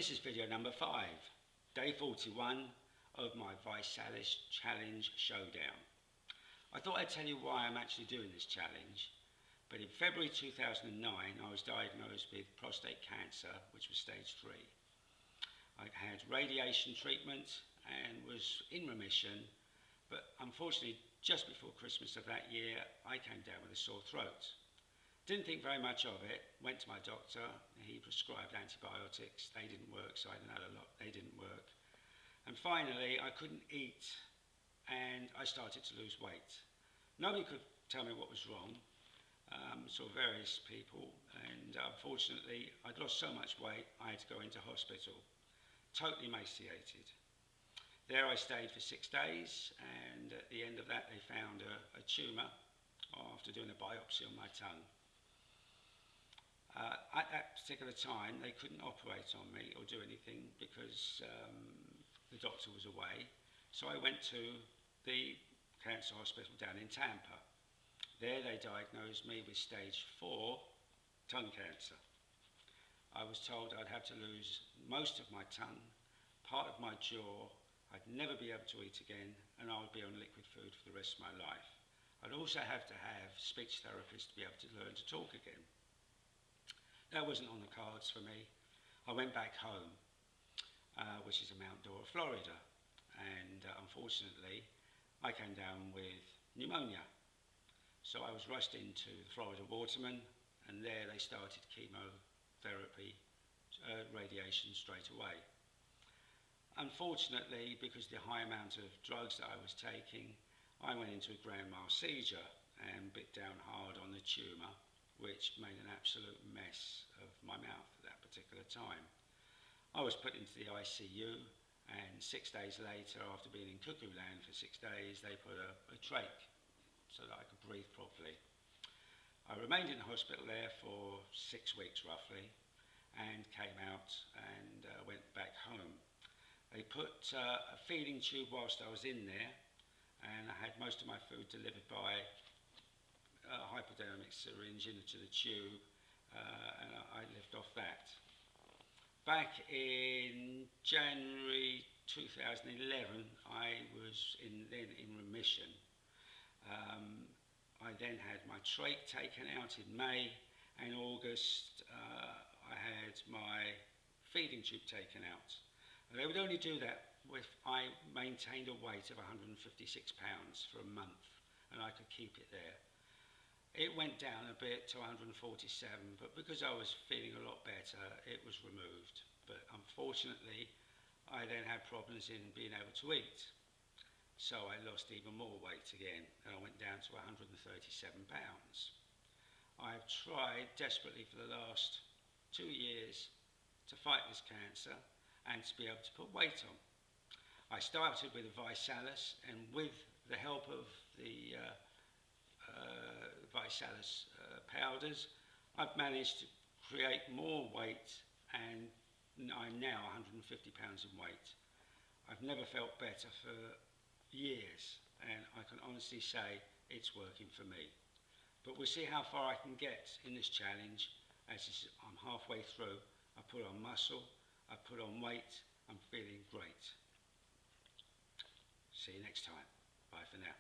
This is video number 5, day 41 of my ViSalus Challenge Showdown. I thought I'd tell you why I'm actually doing this challenge, but in February 2009 I was diagnosed with prostate cancer, which was stage 3. I had radiation treatment and was in remission, but unfortunately just before Christmas of that year I came down with a sore throat. Didn't think very much of it, went to my doctor, he prescribed antibiotics, they didn't work, so I had a lot, they didn't work. And finally I couldn't eat and I started to lose weight. Nobody could tell me what was wrong, saw various people, and unfortunately I'd lost so much weight I had to go into hospital, totally emaciated. There I stayed for 6 days, and at the end of that they found a tumour after doing a biopsy on my tongue. At that particular time they couldn't operate on me or do anything because the doctor was away, so I went to the cancer hospital down in Tampa. There they diagnosed me with stage 4 tongue cancer. I was told I'd have to lose most of my tongue, part of my jaw, I'd never be able to eat again, and I would be on liquid food for the rest of my life. I'd also have to have speech therapists to be able to learn to talk again. That wasn't on the cards for me. I went back home, which is in Mount Dora, Florida, and unfortunately I came down with pneumonia. So I was rushed into the Florida Waterman, and there they started chemotherapy, radiation straight away. Unfortunately, because of the high amount of drugs that I was taking, I went into a grand mal seizure and bit down hard on the tumour, which made an absolute mess of my mouth at that particular time. I was put into the ICU, and 6 days later, after being in cuckoo land for 6 days, they put a trach so that I could breathe properly. I remained in the hospital there for 6 weeks roughly, and came out and went back home. They put a feeding tube whilst I was in there, and I had most of my food delivered by a hypodermic syringe into the tube, and I lived off that. Back in January 2011, I was then in remission. I then had my trach taken out in May, and in August I had my feeding tube taken out. And they would only do that if I maintained a weight of 156 pounds for a month, and I could keep it there. It went down a bit to 147, but because I was feeling a lot better, it was removed. But unfortunately, I then had problems in being able to eat. So I lost even more weight again, and I went down to 137 pounds. I've tried desperately for the last 2 years to fight this cancer and to be able to put weight on. I started with a ViSalus, and with the help of the ViSalus powders, I've managed to create more weight, and I'm now 150 pounds in weight. I've never felt better for years, and I can honestly say it's working for me. But we'll see how far I can get in this challenge. As I'm halfway through, I put on muscle, I put on weight, I'm feeling great. See you next time. Bye for now.